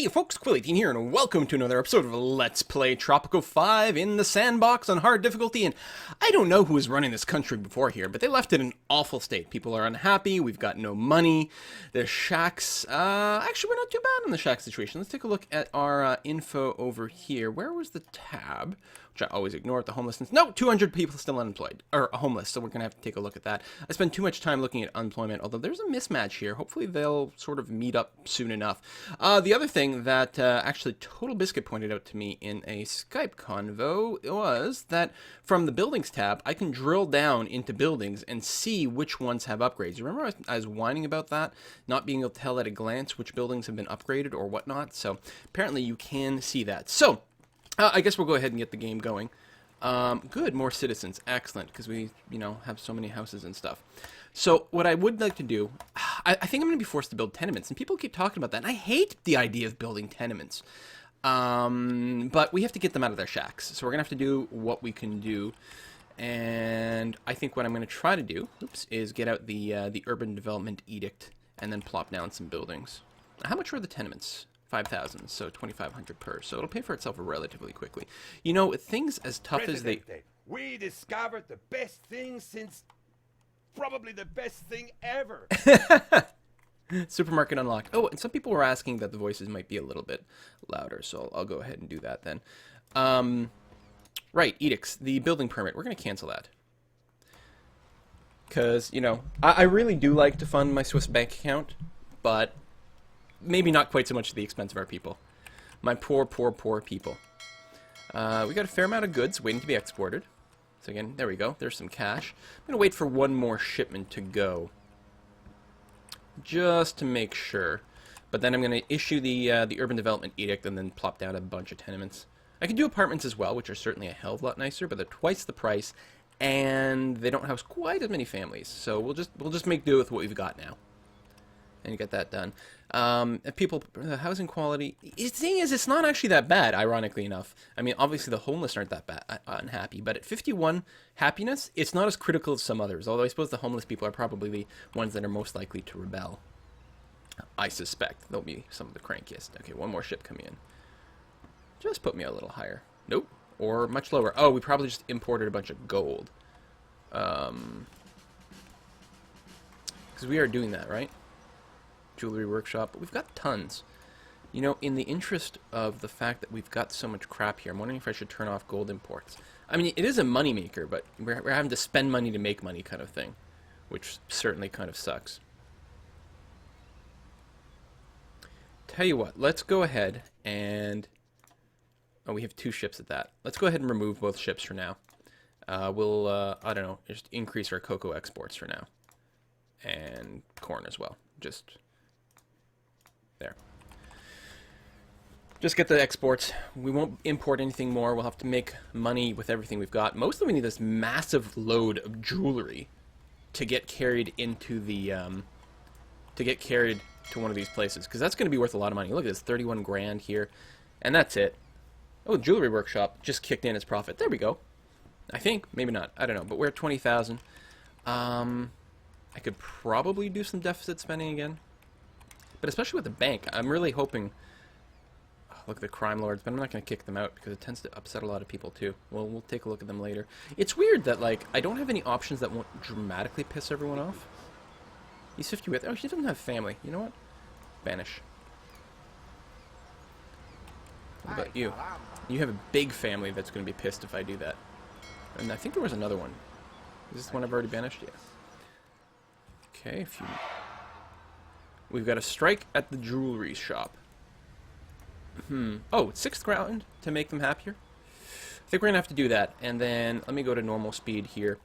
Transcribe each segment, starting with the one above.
Hey folks, Quill18 here, and welcome to another episode of Let's Play Tropico 5 in the Sandbox on hard difficulty. And I don't know who was running this country before here, but they left it in an awful state. People are unhappy, we've got no money, the shacks, actually we're not too bad in the shack situation. Let's take a look at our info over here. Where was the tab? Which I always ignore at the homelessness. No, 200 people still unemployed, or homeless, so we're going to have to take a look at that. I spend too much time looking at unemployment, although there's a mismatch here. Hopefully they'll sort of meet up soon enough. The other thing that actually Total Biscuit pointed out to me in a Skype convo was that from the buildings tab, I can drill down into buildings and see which ones have upgrades. You remember I was whining about that, not being able to tell at a glance which buildings have been upgraded or whatnot, so apparently you can see that. So, I guess we'll go ahead and get the game going. Good, more citizens. Excellent, because we, have so many houses and stuff. So what I would like to do, I think I'm going to be forced to build tenements, and people keep talking about that, and I hate the idea of building tenements. But we have to get them out of their shacks, so we're going to have to do what we can do. And I think what I'm going to try to do, is get out the Urban Development Edict, and then plop down some buildings. How much are the tenements? 5,000, so 2,500 per. So it'll pay for itself relatively quickly. You know, things as tough as they... We discovered the best thing since... probably the best thing ever. Supermarket unlocked. Oh, and some people were asking that the voices might be a little bit louder, so I'll go ahead and do that then. Right, edicts. The building permit. We're going to cancel that. Because, I really do like to fund my Swiss bank account, but... maybe not quite so much at the expense of our people. My poor, poor, poor people. We got a fair amount of goods waiting to be exported. So again, there we go. There's some cash. I'm going to wait for one more shipment to go. Just to make sure. But then I'm going to issue the Urban Development Edict and then plop down a bunch of tenements. I could do apartments as well, which are certainly a hell of a lot nicer, but they're twice the price, and they don't house quite as many families. So we'll just make do with what we've got now. And get that done. People, housing quality. The thing is, it's not actually that bad, ironically enough. I mean, obviously the homeless aren't that bad, unhappy, but at 51 happiness, it's not as critical as some others. Although I suppose the homeless people are probably the ones that are most likely to rebel. I suspect they'll be some of the crankiest. Okay, one more ship coming in. Just put me a little higher. Nope, or much lower. Oh, we probably just imported a bunch of gold. Because we are doing that, right? Jewelry workshop, but we've got tons. In the interest of the fact that we've got so much crap here, I'm wondering if I should turn off gold imports. I mean, it is a moneymaker, but we're having to spend money to make money kind of thing, which certainly kind of sucks. Tell you what, let's go ahead and... oh, we have two ships at that. Let's go ahead and remove both ships for now. We'll, I don't know, just increase our cocoa exports for now. And corn as well. Just... there. Just get the exports. We won't import anything more. We'll have to make money with everything we've got. Mostly we need this massive load of jewelry to get carried into the, to get carried to one of these places. Because that's going to be worth a lot of money. Look at this, 31 grand here. And that's it. Oh, jewelry workshop just kicked in its profit. There we go. I think. Maybe not. I don't know. But we're at 20,000. I could probably do some deficit spending again. But especially with the bank, I'm really hoping... oh, look at the crime lords, but I'm not going to kick them out because it tends to upset a lot of people too. Well, we'll take a look at them later. It's weird that, I don't have any options that won't dramatically piss everyone off. He's 50 with... oh, she doesn't have family. You know what? Banish. What about you? You have a big family that's going to be pissed if I do that. And I think there was another one. Is this the one I've already banished? Yes. Okay, we've got a strike at the jewelry shop. Oh, 6th round to make them happier? I think we're going to have to do that. And then, let me go to normal speed here.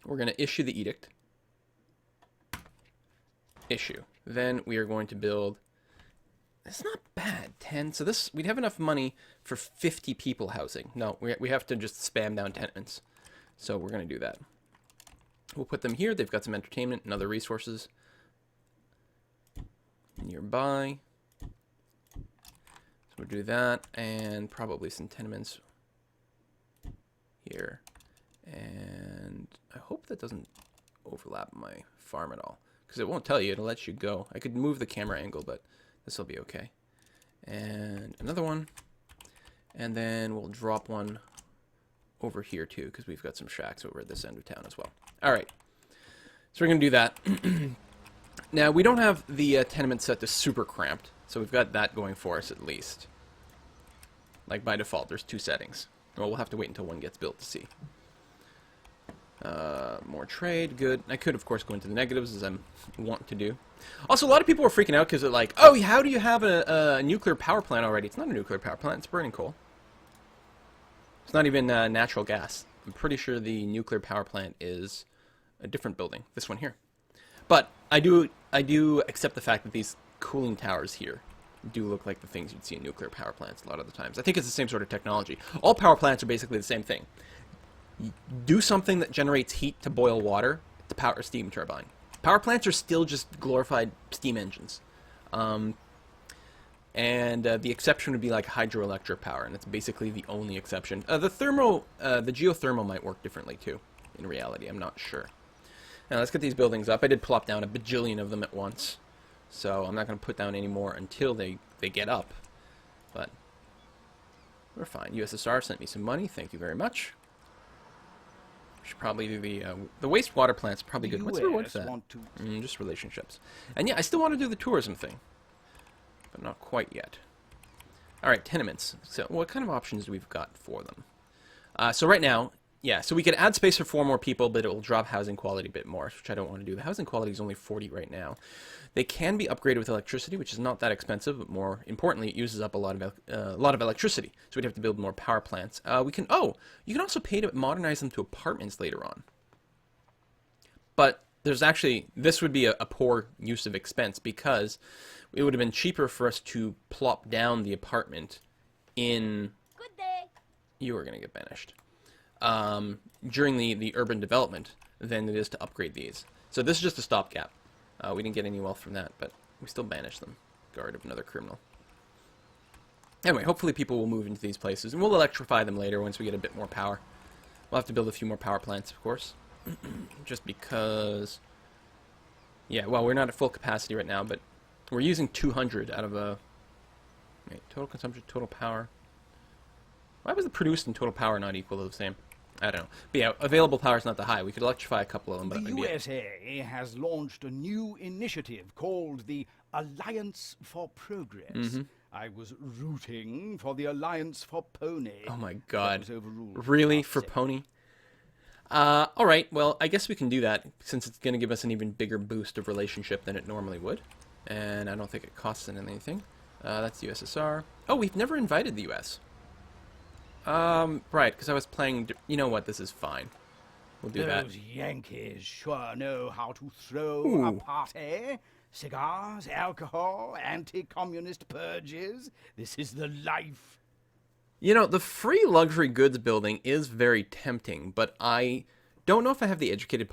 We're going to issue the edict. Issue. Then we are going to build... it's not bad, 10. So this, we'd have enough money for 50 people housing. No, we have to just spam down tenements. So we're going to do that. We'll put them here. They've got some entertainment and other resources nearby. So we'll do that, and probably some tenements here. And I hope that doesn't overlap my farm at all, because it won't tell you. It'll let you go. I could move the camera angle, but this will be okay. And another one. And then we'll drop one over here too, because we've got some shacks over at this end of town as well. All right. So we're going to do that. Now, we don't have the tenement set to super cramped, so we've got that going for us at least. Like by default, there's 2 settings. Well, we'll have to wait until one gets built to see. More trade, good. I could, of course, go into the negatives, as I want to do. Also, a lot of people are freaking out because they're like, oh, how do you have a nuclear power plant already? It's not a nuclear power plant, it's burning coal. It's not even natural gas. I'm pretty sure the nuclear power plant is a different building, this one here. But I do accept the fact that these cooling towers here do look like the things you'd see in nuclear power plants a lot of the times. I think it's the same sort of technology. All power plants are basically the same thing. You do something that generates heat to boil water to power a steam turbine. Power plants are still just glorified steam engines. And the exception would be like hydroelectric power, and that's basically the only exception. The geothermal might work differently too, in reality. I'm not sure. Now, let's get these buildings up. I did plop down a bajillion of them at once, so I'm not going to put down any more until they get up. But we're fine. USSR sent me some money. Thank you very much. Should probably do the wastewater plant's probably good. What's the reward for that? Just relationships. And yeah, I still want to do the tourism thing, but not quite yet. All right, tenements. So what kind of options do we've got for them? So right now, yeah, so we could add space for 4 more people, but it will drop housing quality a bit more, which I don't want to do. The housing quality is only 40 right now. They can be upgraded with electricity, which is not that expensive, but more importantly, it uses up a lot of electricity. So we'd have to build more power plants. You can also pay to modernize them to apartments later on. But there's actually, this would be a poor use of expense, because it would have been cheaper for us to plop down the apartment in... Good day. You are going to get banished. During the urban development than it is to upgrade these. So this is just a stopgap. We didn't get any wealth from that, but we still banished them. Guard of another criminal. Anyway, hopefully people will move into these places, and we'll electrify them later once we get a bit more power. We'll have to build a few more power plants, of course. Just because... Yeah, well, we're not at full capacity right now, but we're using 200 out of a... Wait, total consumption, total power... Why was the produced and total power not equal to the same? I don't know. But yeah, available power is not that high. We could electrify a couple of them, but the USA has launched a new initiative called the Alliance for Progress. I was rooting for the Alliance for Pony. Oh my god. Really? For Pony? Alright, well, I guess we can do that, since it's going to give us an even bigger boost of relationship than it normally would. And I don't think it costs anything. That's the USSR. Oh, we've never invited the US. Right, because I was playing... You know what? This is fine. We'll do that. Those Yankees sure know how to throw a party. Cigars, alcohol, anti-communist purges. This is the life. You know, the free luxury goods building is very tempting, but I don't know if I have the educated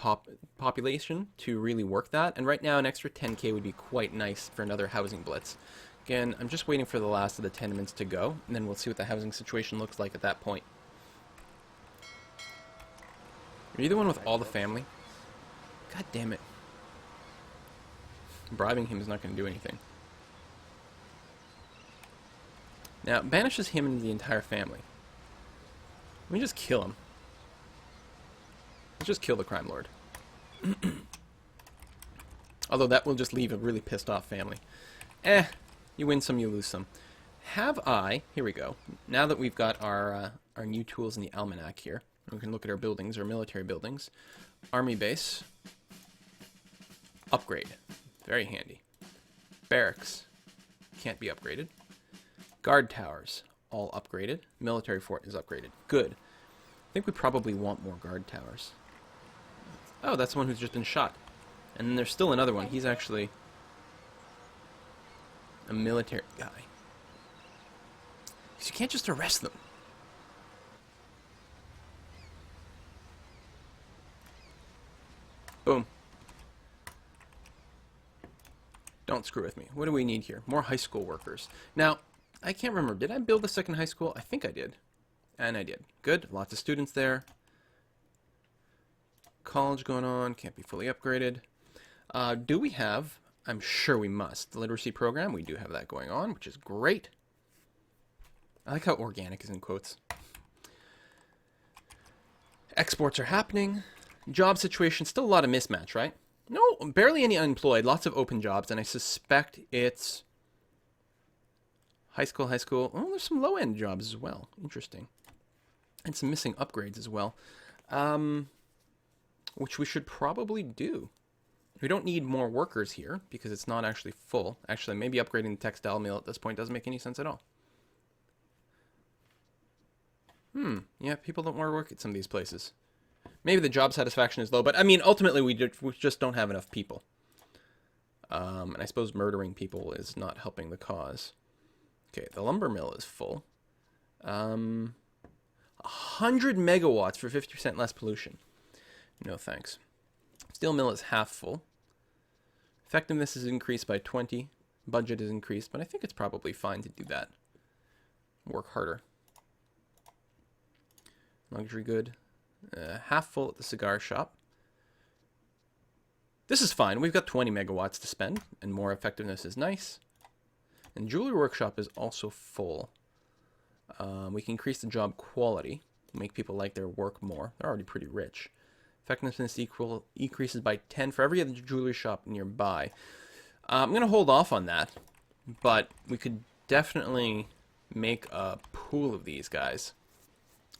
population to really work that. And right now, an extra 10k would be quite nice for another housing blitz. Again, I'm just waiting for the last of the tenements to go, and then we'll see what the housing situation looks like at that point. Are you the one with all the family? God damn it. Bribing him is not going to do anything. Now, it banishes him and the entire family. Let me just kill him. Let's just kill the crime lord. Although that will just leave a really pissed off family. You win some, you lose some. Have I... Here we go. Now that we've got our new tools in the almanac here, we can look at our buildings, our military buildings. Army base. Upgrade. Very handy. Barracks. Can't be upgraded. Guard towers. All upgraded. Military fort is upgraded. Good. I think we probably want more guard towers. Oh, that's the one who's just been shot. And then there's still another one. He's actually... a military guy. Because you can't just arrest them. Boom. Don't screw with me. What do we need here? More high school workers. Now, I can't remember. Did I build a second high school? I think I did. And I did. Good. Lots of students there. College going on. Can't be fully upgraded. Do we have I'm sure we must. The literacy program, we do have that going on, which is great. I like how organic is in quotes. Exports are happening. Job situation, still a lot of mismatch, right? No, barely any unemployed. Lots of open jobs, and I suspect it's high school. Oh, there's some low-end jobs as well. Interesting. And some missing upgrades as well, which we should probably do. We don't need more workers here because it's not actually full. Actually, maybe upgrading the textile mill at this point doesn't make any sense at all. Yeah, people don't want to work at some of these places. Maybe the job satisfaction is low, but I mean, ultimately, we just don't have enough people. And I suppose murdering people is not helping the cause. Okay, the lumber mill is full. 100 megawatts for 50% less pollution. No thanks. Steel mill is half full. Effectiveness is increased by 20. Budget is increased, but I think it's probably fine to do that. Work harder. Luxury good. Half full at the cigar shop. This is fine. We've got 20 megawatts to spend, and more effectiveness is nice. And jewelry workshop is also full. We can increase the job quality, make people like their work more. They're already pretty rich. Effectiveness increases by 10 for every other jewelry shop nearby. I'm going to hold off on that, but we could definitely make a pool of these guys.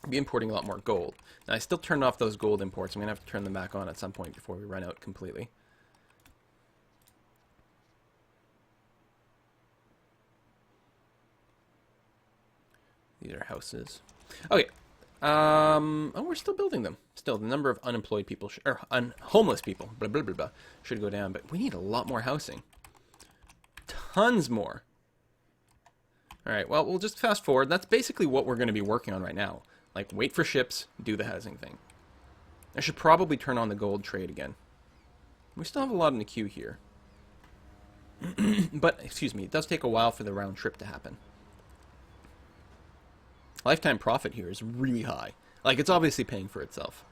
I'll be importing a lot more gold. Now, I still turned off those gold imports. I'm going to have to turn them back on at some point before we run out completely. These are houses. Okay. Oh, we're still building them. Still, the number of unemployed people, homeless people, blah, blah, blah, blah, should go down. But we need a lot more housing. Tons more. All right, well, we'll just fast forward. That's basically what we're going to be working on right now. Like, wait for ships, do the housing thing. I should probably turn on the gold trade again. We still have a lot in the queue here. But, excuse me, it does take a while for the round trip to happen. Lifetime profit here is really high. Like, it's obviously paying for itself.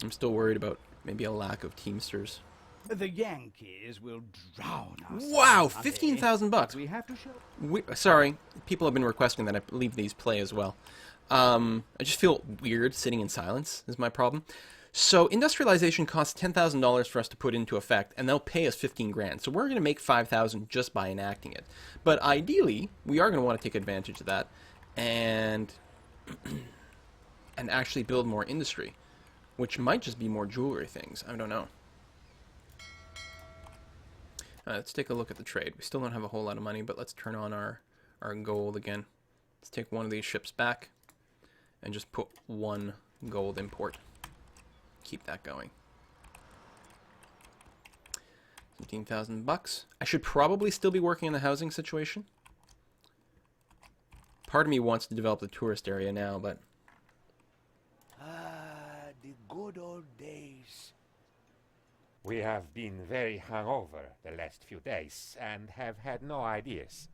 I'm still worried about maybe a lack of Teamsters. The Yankees will drown us. Wow, 15,000 bucks. We have to show. Sorry, people have been requesting that I leave these play as well. I just feel weird sitting in silence is my problem. So industrialization costs $10,000 for us to put into effect, and they'll pay us 15 grand. So we're going to make 5,000 just by enacting it. But ideally, we are going to want to take advantage of that and actually build more industry, which might just be more jewelry things. I don't know. Let's take a look at the trade. We still don't have a whole lot of money, but let's turn on our gold again. Let's take one of these ships back and just put one gold import. Keep that going. 15,000 bucks. I should probably still be working on the housing situation. Part of me wants to develop the tourist area now, but... The good old days. We have been very hungover the last few days and have had no ideas.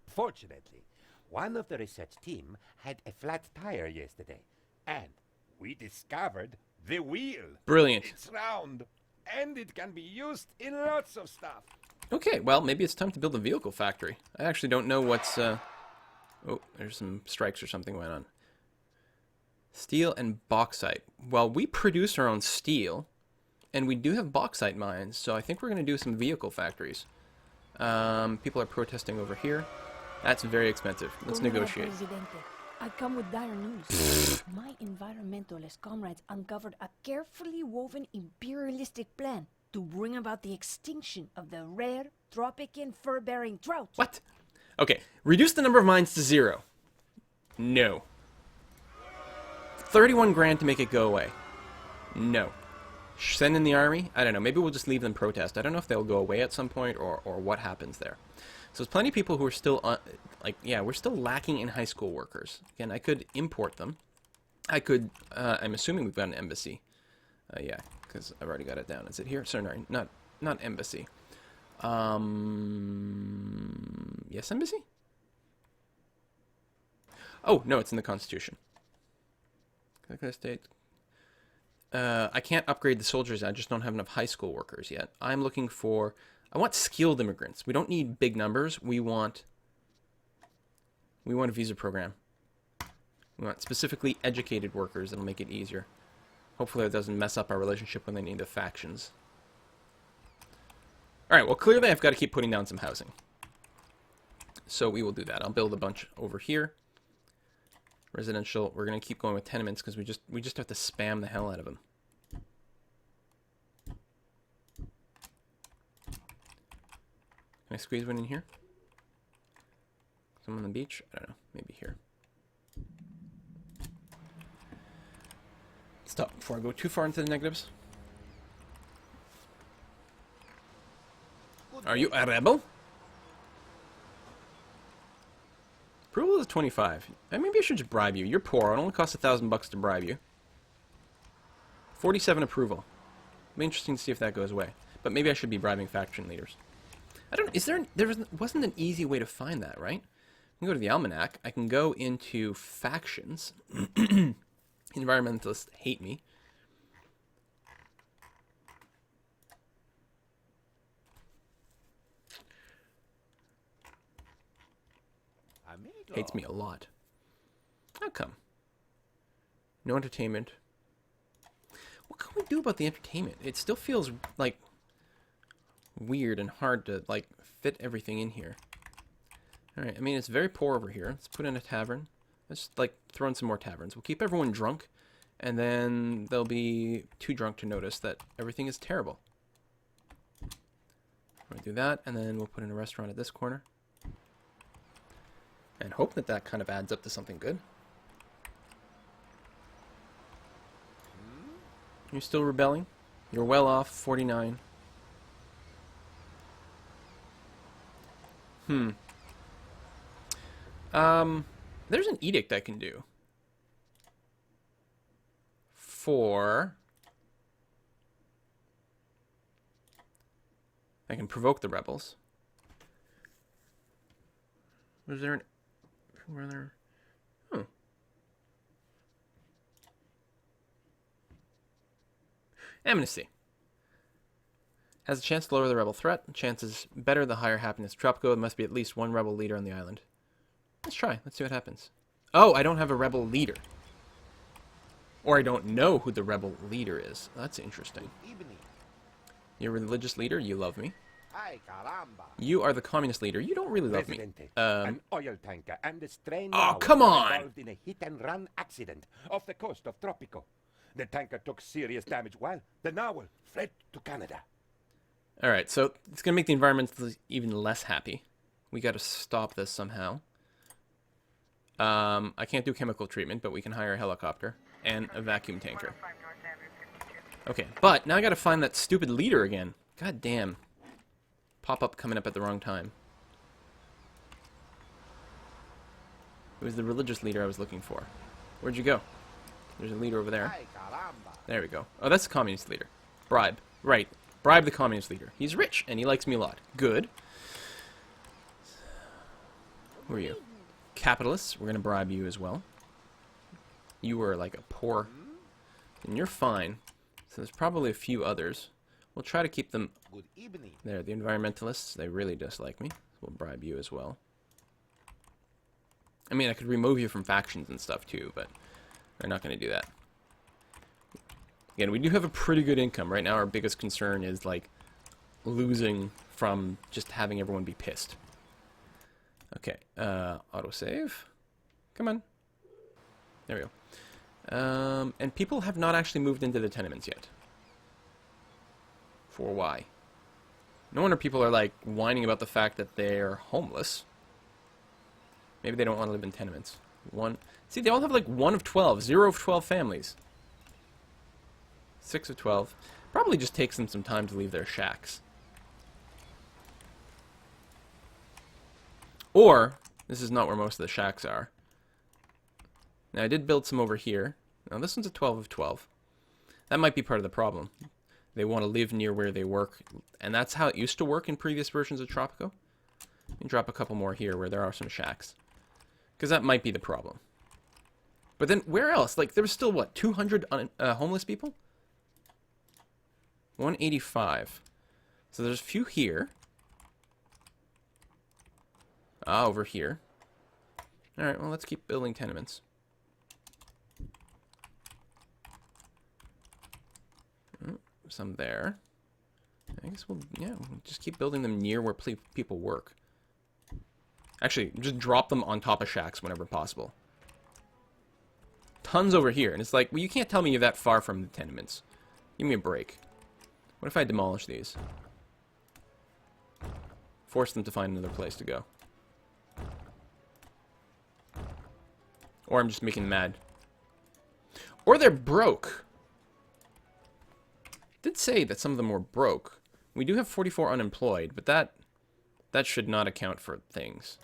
Fortunately, one of the research team had a flat tire yesterday, and we discovered the wheel. Brilliant. It's round, and it can be used in lots of stuff. Okay, well, maybe it's time to build a vehicle factory. I actually don't know what's... Oh, there's some strikes or something going on. Steel and bauxite. Well, we produce our own steel, and we do have bauxite mines, so I think we're going to do some vehicle factories. People are protesting over here. That's very expensive. Let's negotiate. Presidente. I come with dire news. My environmentalist comrades uncovered a carefully woven imperialistic plan to bring about the extinction of the rare Tropican fur-bearing trout. What? Okay, reduce the number of mines to 0. No. 31 grand to make it go away. No. Send in the army? I don't know. Maybe we'll just leave them protest. I don't know if they'll go away at some point or what happens there. So there's plenty of people who are still, we're still lacking in high school workers. Again, I could import them. I could, I'm assuming we've got an embassy. Yeah, because I've already got it down. Is it here? Sorry, not embassy. Yes, embassy? Oh, no, it's in the Constitution. State. I can't upgrade the soldiers. I just don't have enough high school workers yet. I'm looking for... I want skilled immigrants. We don't need big numbers. We want a visa program. We want specifically educated workers that'll make it easier. Hopefully it doesn't mess up our relationship when they need the factions. Alright, well clearly I've got to keep putting down some housing. So we will do that. I'll build a bunch over here. Residential. We're going to keep going with tenements because we just have to spam the hell out of them. Can I squeeze one in here? Some on the beach? I don't know. Maybe here. Stop before I go too far into the negatives. Are you a rebel? Approval is 25. Maybe I should just bribe you. You're poor. It only costs $1,000 to bribe you. 47 approval. It'll be interesting to see if that goes away. But maybe I should be bribing faction leaders. I don't know. Is there wasn't an easy way to find that, right? I can go to the almanac. I can go into factions. Environmentalists hate me. Hates me a lot. How come? No entertainment. What can we do about the entertainment? It still feels like weird and hard to like fit everything in here. Alright, I mean it's very poor over here. Let's put in a tavern. Let's like throw in some more taverns. We'll keep everyone drunk, and then they'll be too drunk to notice that everything is terrible. We'll do that, and then we'll put in a restaurant at this corner. And hope that that kind of adds up to something good. You're still rebelling? You're well off, 49. There's an edict I can do. I can provoke the rebels. Was there an... Were there... Oh. Amnesty. Has a chance to lower the rebel threat. Chances better the higher happiness. Tropico, there must be at least one rebel leader on the island. Let's try. Let's see what happens. Oh, I don't have a rebel leader. Or I don't know who the rebel leader is. That's interesting. You're a religious leader. You love me. You are the communist leader. You don't really love me. An oil tanker and a strain come on! involved in a hit-and-run accident off the coast of Tropico. The tanker took serious damage while the narwhal fled to Canada. Alright, so it's going to make the environmentalists even less happy. We got to stop this somehow. I can't do chemical treatment, but we can hire a helicopter and a vacuum tanker. Okay, but now I got to find that stupid leader again. God damn. Pop-up coming up at the wrong time. It was the religious leader I was looking for. Where'd you go? There's a leader over there. There we go. Oh, that's the communist leader. Bribe. Right. Bribe the communist leader. He's rich, and he likes me a lot. Good. Who are you? Capitalists. We're going to bribe you as well. You were like a poor... And you're fine. So there's probably a few others. We'll try to keep them... Good evening. There, the environmentalists. They really dislike me. We'll bribe you as well. I mean, I could remove you from factions and stuff too, but they're not going to do that. Again, we do have a pretty good income. Right now, our biggest concern is, like, losing from just having everyone be pissed. Okay, autosave. Come on. There we go. And people have not actually moved into the tenements yet. For why? No wonder people are, like, whining about the fact that they're homeless. Maybe they don't want to live in tenements. See, they all have, like, 1 of 12. 0 of 12 families. 6 of 12. Probably just takes them some time to leave their shacks. Or, this is not where most of the shacks are. Now, I did build some over here. Now, this one's a 12 of 12. That might be part of the problem. They want to live near where they work. And that's how it used to work in previous versions of Tropico. You can drop a couple more here where there are some shacks. Because that might be the problem. But then, where else? Like, there was still, what, 200 homeless people? 185. So there's a few here. Ah, over here. Alright, well, let's keep building tenements. Some there. I guess we'll just keep building them near where people work. Actually, just drop them on top of shacks whenever possible. Tons over here, and it's like, well, you can't tell me you're that far from the tenements. Give me a break. What if I demolish these? Force them to find another place to go. Or I'm just making them mad. Or they're broke. Did say that some of them were broke. We do have 44 unemployed, but that should not account for things.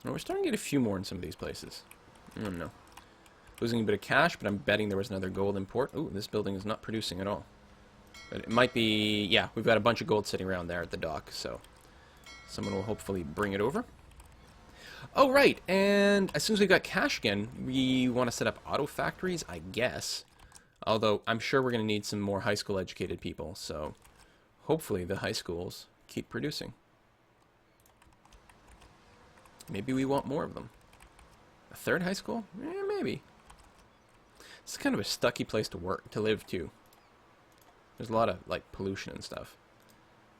Well, we're starting to get a few more in some of these places. I don't know. Losing a bit of cash, but I'm betting there was another gold import. Ooh, this building is not producing at all. But it might be... Yeah, we've got a bunch of gold sitting around there at the dock, so... Someone will hopefully bring it over. Oh, right, and as soon as we've got cash again, we want to set up auto factories, I guess. Although, I'm sure we're going to need some more high school educated people, so... Hopefully the high schools keep producing. Maybe we want more of them. A third high school? Maybe. It's kind of a stucky place to live, too. There's a lot of, like, pollution and stuff.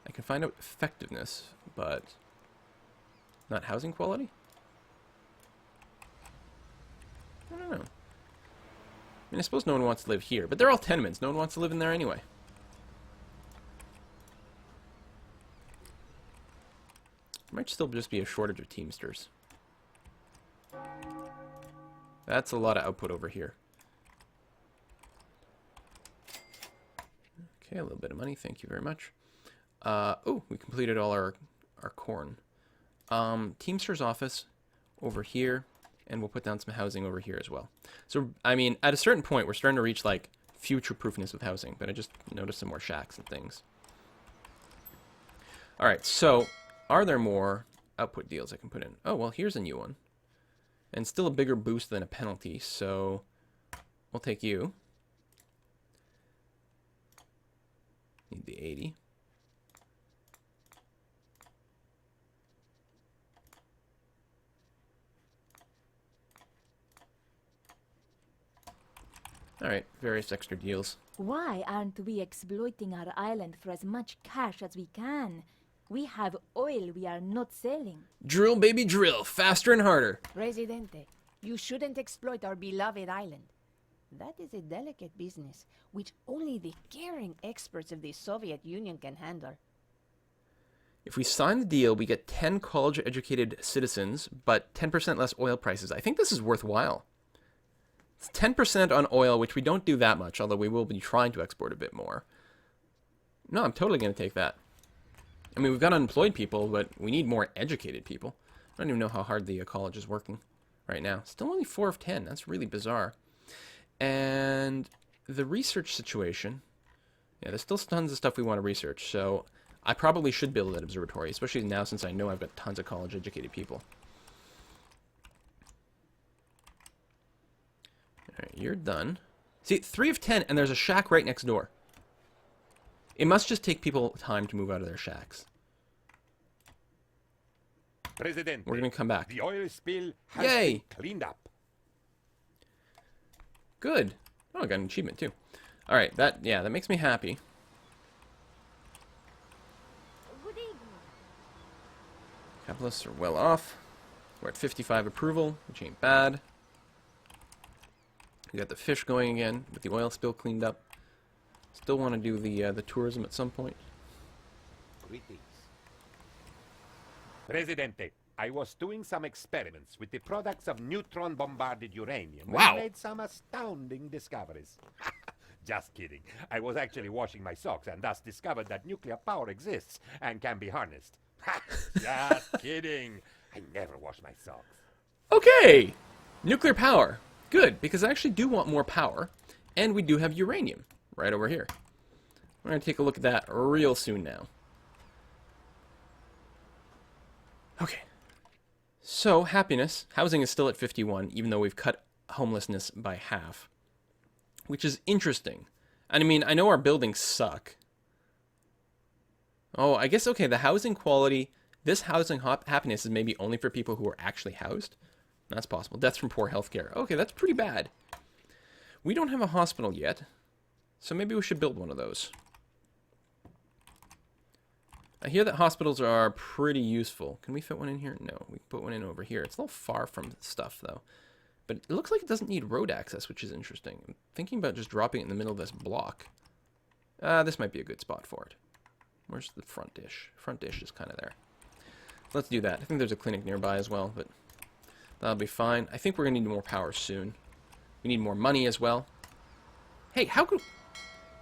I can find out effectiveness, but not housing quality? I don't know. I mean, I suppose no one wants to live here, but they're all tenements. No one wants to live in there anyway. Might still just be a shortage of Teamsters. That's a lot of output over here. Okay, a little bit of money. Thank you very much. Oh, we completed all our corn. Teamster's office over here, and we'll put down some housing over here as well. So, I mean, at a certain point, we're starting to reach, like, future-proofness with housing, but I just noticed some more shacks and things. Alright, so... Are there more output deals I can put in? Oh, well, here's a new one. And still a bigger boost than a penalty, so we'll take you. Need the 80. Alright, various extra deals. Why aren't we exploiting our island for as much cash as we can? We have oil we are not selling. Drill, baby, drill. Faster and harder. Presidente, you shouldn't exploit our beloved island. That is a delicate business, which only the caring experts of the Soviet Union can handle. If we sign the deal, we get 10 college-educated citizens, but 10% less oil prices. I think this is worthwhile. It's 10% on oil, which we don't do that much, although we will be trying to export a bit more. No, I'm totally going to take that. I mean, we've got unemployed people, but we need more educated people. I don't even know how hard the college is working right now. Still only 4 of 10. That's really bizarre. And the research situation, yeah, there's still tons of stuff we want to research. So I probably should build an observatory, especially now since I know I've got tons of college-educated people. All right, you're done. See, 3 of 10, and there's a shack right next door. It must just take people time to move out of their shacks. President, we're going to come back. The oil spill has Yay! been cleaned up. Good. Oh, I got an achievement too. All right, that makes me happy. Good evening. Capitalists are well off. We're at 55 approval, which ain't bad. We got the fish going again with the oil spill cleaned up. Still want to do the tourism at some point. Greetings. Presidente, I was doing some experiments with the products of neutron-bombarded uranium. Wow. And made some astounding discoveries. Just kidding. I was actually washing my socks and thus discovered that nuclear power exists and can be harnessed. Just kidding. I never wash my socks. Okay! Nuclear power. Good, because I actually do want more power. And we do have uranium right over here. We're going to take a look at that real soon now. Okay. So, happiness. Housing is still at 51, even though we've cut homelessness by half. Which is interesting. And I mean, I know our buildings suck. Oh, I guess, okay, the housing quality, this housing happiness is maybe only for people who are actually housed. That's possible. Deaths from poor healthcare. Okay, that's pretty bad. We don't have a hospital yet, so maybe we should build one of those. I hear that hospitals are pretty useful. Can we fit one in here? No, we can put one in over here. It's a little far from stuff, though. But it looks like it doesn't need road access, which is interesting. I'm thinking about just dropping it in the middle of this block. This might be a good spot for it. Where's the front dish? Front dish is kind of there. Let's do that. I think there's a clinic nearby as well, but that'll be fine. I think we're going to need more power soon. We need more money as well. Hey, how could...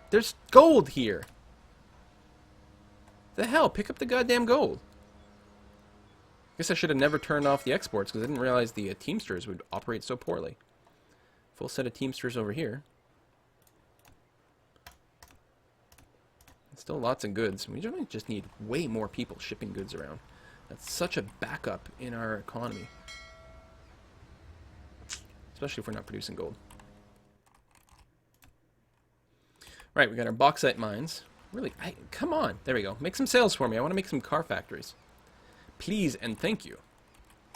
There's gold here! The hell? Pick up the goddamn gold. Guess I should have never turned off the exports because I didn't realize the Teamsters would operate so poorly. Full set of Teamsters over here. Still lots of goods. We just need way more people shipping goods around. That's such a backup in our economy. Especially if we're not producing gold. Right, we got our bauxite mines. Really, come on. There we go. Make some sales for me. I want to make some car factories. Please and thank you.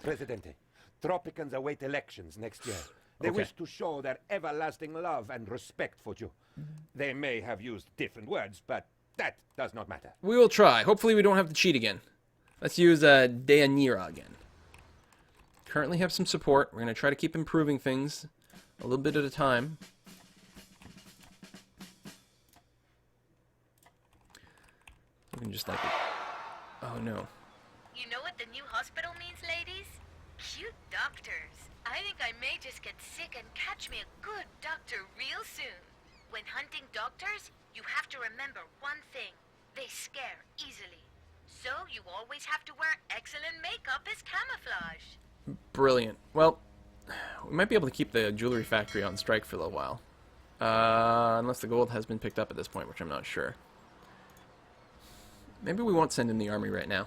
Presidente, Tropicans await elections next year. They Okay. wish to show their everlasting love and respect for you. They may have used different words, but that does not matter. We will try. Hopefully we don't have to cheat again. Let's use Deanira again. Currently have some support. We're going to try to keep improving things a little bit at a time. We can just like it. Oh no. You know what the new hospital means, ladies? Cute doctors. I think I may just get sick and catch me a good doctor real soon. When hunting doctors, you have to remember one thing. They scare easily. So you always have to wear excellent makeup as camouflage. Brilliant. Well, we might be able to keep the jewelry factory on strike for a little while. Unless the gold has been picked up at this point, which I'm not sure. Maybe we won't send in the army right now.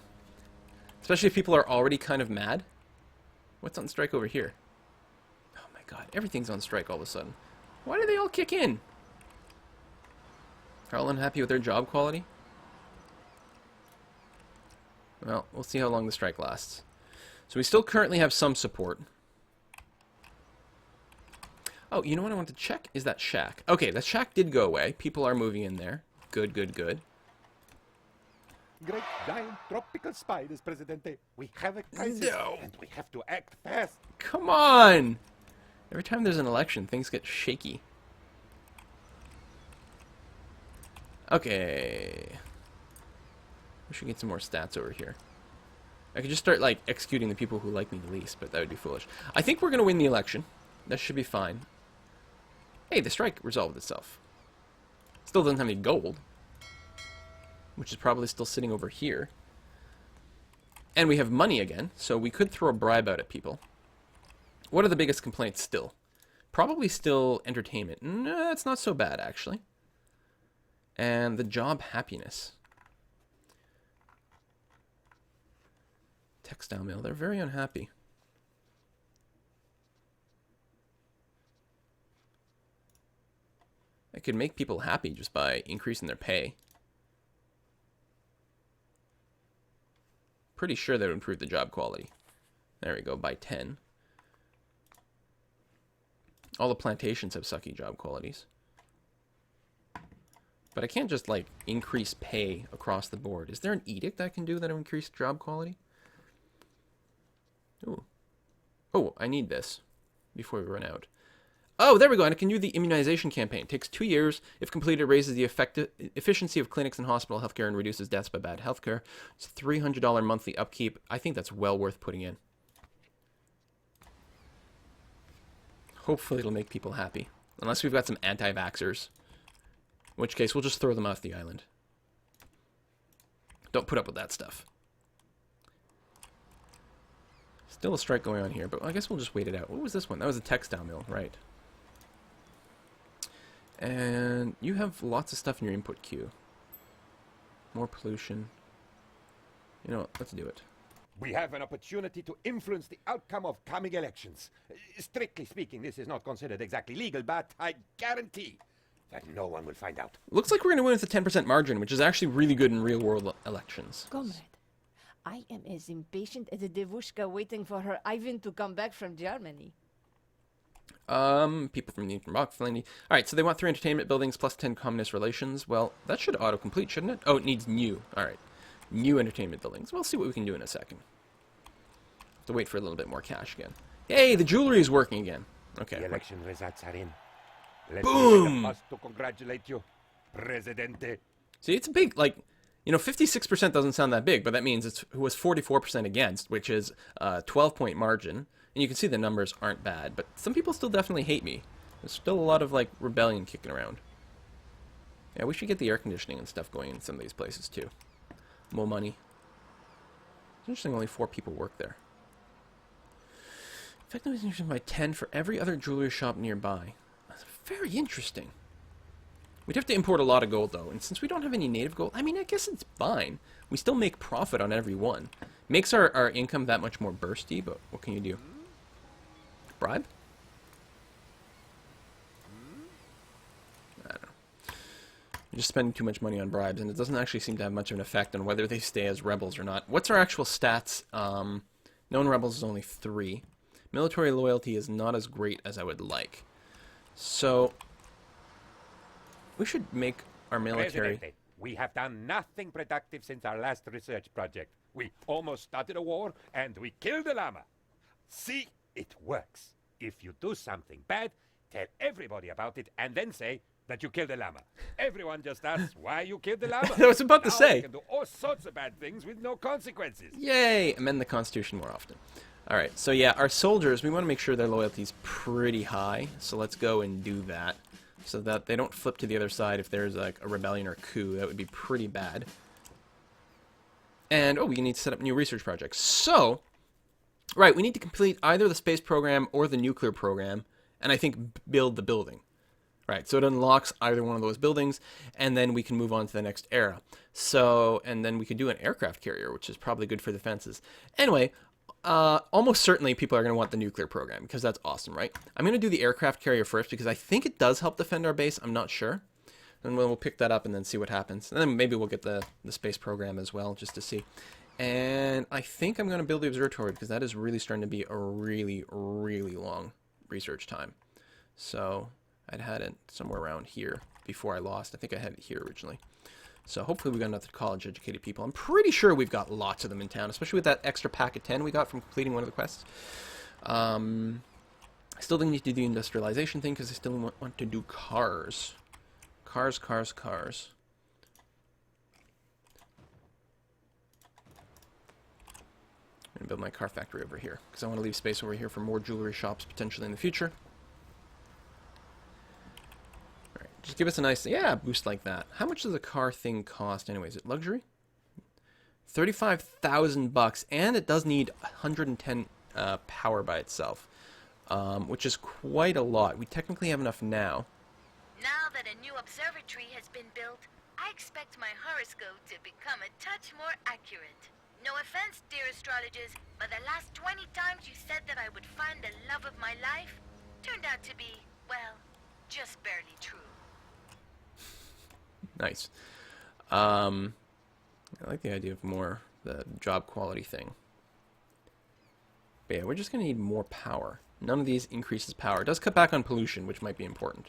Especially if people are already kind of mad. What's on strike over here? Oh my god, everything's on strike all of a sudden. Why do they all kick in? Are all unhappy with their job quality? Well, we'll see how long the strike lasts. So we still currently have some support. Oh, you know what I want to check? Is that shack. Okay, that shack did go away. People are moving in there. Good, good, good. Great giant tropical spiders, Presidente. We have a crisis, No. and we have to act fast. Come on! Every time there's an election, things get shaky. Okay. We should get some more stats over here. I could just start, like, executing the people who like me the least, but that would be foolish. I think we're going to win the election. That should be fine. Hey, the strike resolved itself. Still doesn't have any gold. Which is probably still sitting over here. And we have money again, so we could throw a bribe out at people. What are the biggest complaints still? Probably still entertainment. No, it's not so bad, actually. And the job happiness. Textile mill, they're very unhappy. I could make people happy just by increasing their pay. Pretty sure that would improve the job quality. There we go, by 10. All the plantations have sucky job qualities. But I can't just, like, increase pay across the board. Is there an edict I can do that will increase job quality? Ooh. Oh, I need this before we run out. Oh, there we go. And I can do the immunization campaign. It takes 2 years. If completed, it raises the efficiency of clinics and hospital healthcare and reduces deaths by bad healthcare. It's $300 monthly upkeep. I think that's well worth putting in. Hopefully it'll make people happy. Unless we've got some anti-vaxxers. In which case, we'll just throw them off the island. Don't put up with that stuff. Still a strike going on here, but I guess we'll just wait it out. What was this one? That was a textile mill, right. And you have lots of stuff in your input queue. More pollution. You know what? Let's do it. We have an opportunity to influence the outcome of coming elections. Strictly speaking, this is not considered exactly legal, but I guarantee that no one will find out. Looks like we're going to win with a 10% margin, which is actually really good in real-world elections. Comrade, I am as impatient as a devushka waiting for her Ivan to come back from Germany. People from the Rock Flandy. Alright, so they want 3 entertainment buildings plus 10 communist relations. Well, that should auto-complete, shouldn't it? Oh, it needs new. Alright. New entertainment buildings. We'll see what we can do in a second. Have to wait for a little bit more cash again. Hey, the jewelry is working again. Okay. The election results are in. Let Boom! me to congratulate you, Presidente. See, it's a big, like, 56% doesn't sound that big, but that means it was 44% against, which is a 12-point margin. And you can see the numbers aren't bad, but some people still definitely hate me. There's still a lot of, like, rebellion kicking around. Yeah, we should get the air conditioning and stuff going in some of these places, too. More money. It's interesting only 4 people work there. Effectively increased by 10 for every other jewelry shop nearby. That's very interesting. We'd have to import a lot of gold, though, and since we don't have any native gold, I mean, I guess it's fine. We still make profit on every one. Makes our income that much more bursty, but what can you do? Bribe? I don't know. You're just spending too much money on bribes, and it doesn't actually seem to have much of an effect on whether they stay as rebels or not. What's our actual stats? Known rebels is only 3. Military loyalty is not as great as I would like. So, we should make our military... Presidente, we have done nothing productive since our last research project. We almost started a war, and we killed the llama. See, it works. If you do something bad, tell everybody about it, and then say that you killed the llama. Everyone just asks why you killed the llama. I was about to Now say. we can do all sorts of bad things with no consequences. Yay! Amend the Constitution more often. Alright, so yeah, our soldiers, we want to make sure their loyalty is pretty high, so let's go and do that, so that they don't flip to the other side if there's like a rebellion or coup. That would be pretty bad. And, oh, we need to set up new research projects. So, right, we need to complete either the space program or the nuclear program, and I think build the building. Right, so it unlocks either one of those buildings, and then we can move on to the next era. So, and then we could do an aircraft carrier, which is probably good for the fences. Anyway, almost certainly people are going to want the nuclear program, because that's awesome, right? I'm going to do the aircraft carrier first, because I think it does help defend our base. I'm not sure. And we'll pick that up and then see what happens. And then maybe we'll get the space program as well, just to see. And I think I'm going to build the observatory, because that is really starting to be a really, really long research time. So I'd had it somewhere around here before I lost. I think I had it here originally. So hopefully we got enough college-educated people. I'm pretty sure we've got lots of them in town, especially with that extra pack of 10 we got from completing one of the quests. I still need to do the industrialization thing, because I still want to do cars. Cars. I'm going to build my car factory over here, because I want to leave space over here for more jewelry shops potentially in the future. Alright, just give us a nice, yeah, boost like that. How much does a car thing cost anyway? Is it luxury? 35,000 bucks, and it does need 110 power by itself, which is quite a lot. We technically have enough now. Now that a new observatory has been built, I expect my horoscope to become a touch more accurate. No offense, dear astrologers, but the last 20 times you said that I would find the love of my life turned out to be, well, just barely true. Nice. I like the idea of more the job quality thing. But yeah, we're just going to need more power. None of these increases power. It does cut back on pollution, which might be important.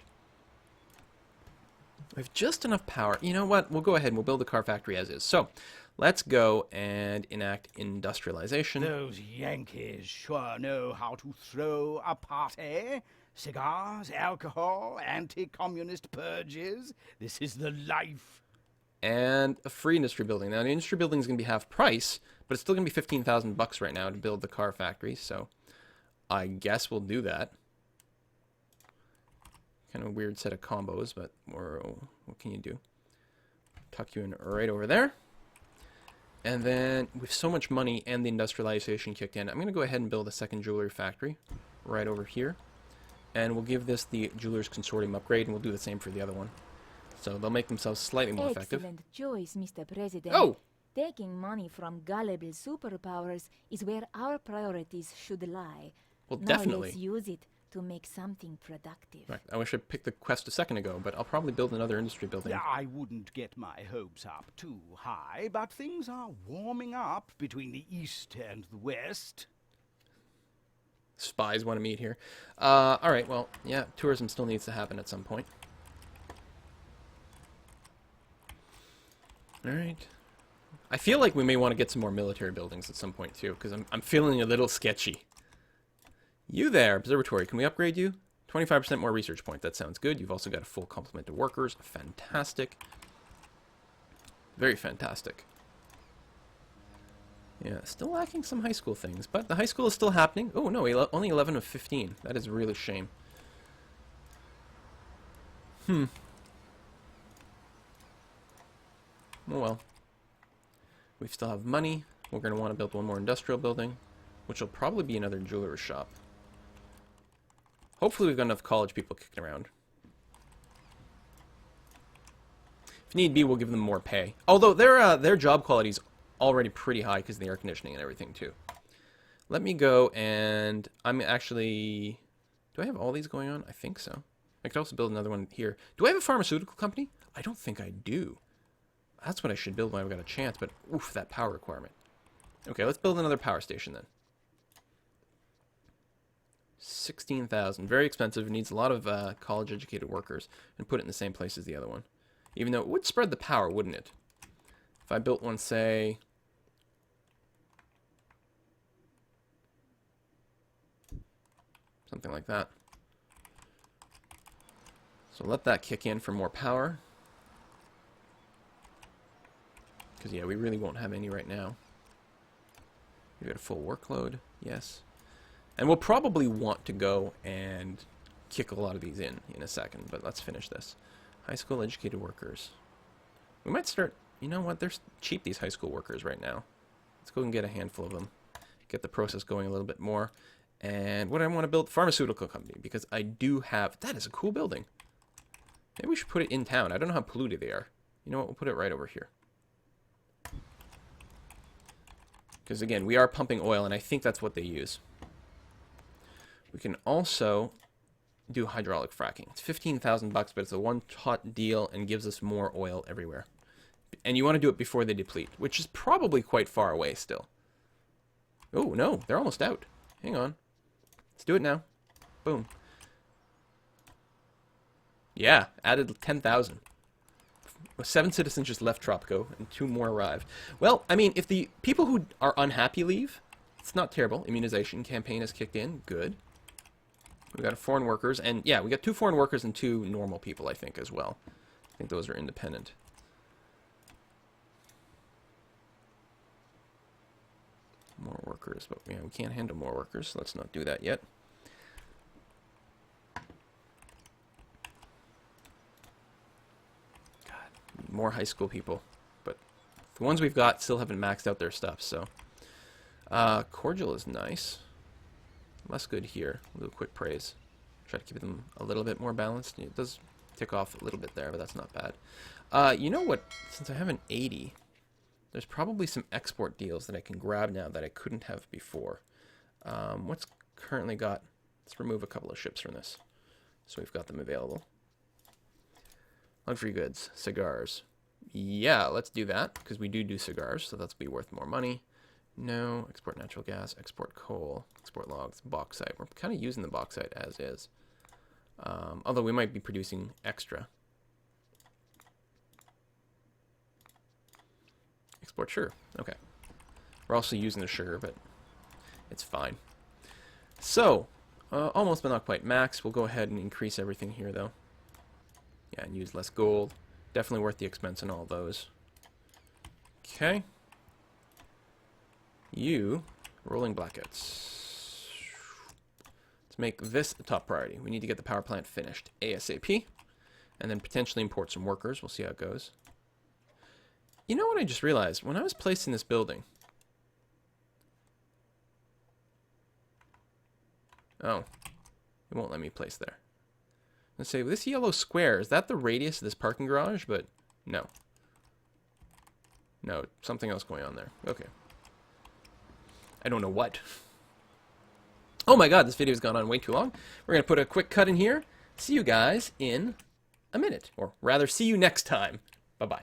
We have just enough power. You know what? We'll go ahead and we'll build the car factory as is. So, let's go and enact industrialization. Those Yankees sure know how to throw a party. Cigars, alcohol, anti-communist purges. This is the life. And a free industry building. Now, the industry building is going to be half price, but it's still going to be 15,000 bucks right now to build the car factory. So, I guess we'll do that. Kind of a weird set of combos, but what can you do? Tuck you in right over there. And then, with so much money and the industrialization kicked in, I'm going to go ahead and build a second jewelry factory right over here. And we'll give this the Jewelers Consortium upgrade, and we'll do the same for the other one. So they'll make themselves slightly more effective. Excellent choice, Mr. President. Oh! Taking money from gullible superpowers is where our priorities should lie. Well, Now definitely. let's use it to make something productive. Right. I wish I picked the quest a second ago, but I'll probably build another industry building. I wouldn't get my hopes up too high, but things are warming up between the East and the West. Spies want to meet here. Alright, well, yeah, tourism still needs to happen at some point. Alright. I feel like we may want to get some more military buildings at some point, too, because I'm feeling a little sketchy. You there, observatory, can we upgrade you? 25% more research point, that sounds good. You've also got a full complement of workers. Fantastic. Very fantastic. Yeah, still lacking some high school things, but the high school is still happening. Oh, no, only 11 of 15. That is really a shame. Oh, well. We still have money. We're going to want to build one more industrial building, which will probably be another jeweler's shop. Hopefully we've got enough college people kicking around. If need be, we'll give them more pay. Although their job quality is already pretty high because of the air conditioning and everything too. Let me go and I'm actually... Do I have all these going on? I think so. I could also build another one here. Do I have a pharmaceutical company? I don't think I do. That's what I should build when I've got a chance, but oof, that power requirement. Okay, let's build another power station then. 16,000. Very expensive. It needs a lot of college-educated workers and put it in the same place as the other one. Even though it would spread the power, wouldn't it? If I built one, say... something like that. So let that kick in for more power. Because, yeah, we really won't have any right now. We've got a full workload. Yes. And we'll probably want to go and kick a lot of these in a second. But let's finish this. High school educated workers. We might start... You know what? They're cheap, these high school workers right now. Let's go and get a handful of them. Get the process going a little bit more. And what do I want to build? Pharmaceutical company. Because I do have... That is a cool building. Maybe we should put it in town. I don't know how polluted they are. You know what? We'll put it right over here. Because, again, we are pumping oil, and I think that's what they use. We can also do hydraulic fracking. It's 15,000 bucks, but it's a one-shot deal and gives us more oil everywhere. And you want to do it before they deplete, which is probably quite far away still. Oh, no, they're almost out. Hang on. Let's do it now. Boom. Yeah, added 10,000. 7 citizens just left Tropico, and 2 more arrived. Well, I mean, if the people who are unhappy leave, it's not terrible. Immunization campaign has kicked in. Good. We got foreign workers, and yeah, we got 2 foreign workers and 2 normal people, I think, as well. I think those are independent. More workers, but yeah, we can't handle more workers, so let's not do that yet. God, more high school people, but the ones we've got still haven't maxed out their stuff, so. Cordial is nice. Less good here. A little quick praise. Try to keep them a little bit more balanced. It does tick off a little bit there, but that's not bad. You know what? Since I have an 80, there's probably some export deals that I can grab now that I couldn't have before. What's currently got... Let's remove a couple of ships from this. So we've got them available. Luxury goods. Cigars. Yeah, let's do that, because we do cigars, so that's be worth more money. No. Export natural gas. Export coal. Export logs. Bauxite. We're kind of using the bauxite as is. Although we might be producing extra. Export sugar. Okay. We're also using the sugar, but it's fine. So, almost but not quite max. We'll go ahead and increase everything here, though. Yeah, and use less gold. Definitely worth the expense in all those. Okay. You, rolling blackouts. Let's make this a top priority. We need to get the power plant finished ASAP. And then potentially import some workers. We'll see how it goes. You know what I just realized? When I was placed in this building... Oh. It won't let me place there. Let's say, this yellow square, is that the radius of this parking garage? But, no. No, something else going on there. Okay. I don't know what. Oh my god, this video's gone on way too long. We're going to put a quick cut in here. See you guys in a minute. Or rather, see you next time. Bye-bye.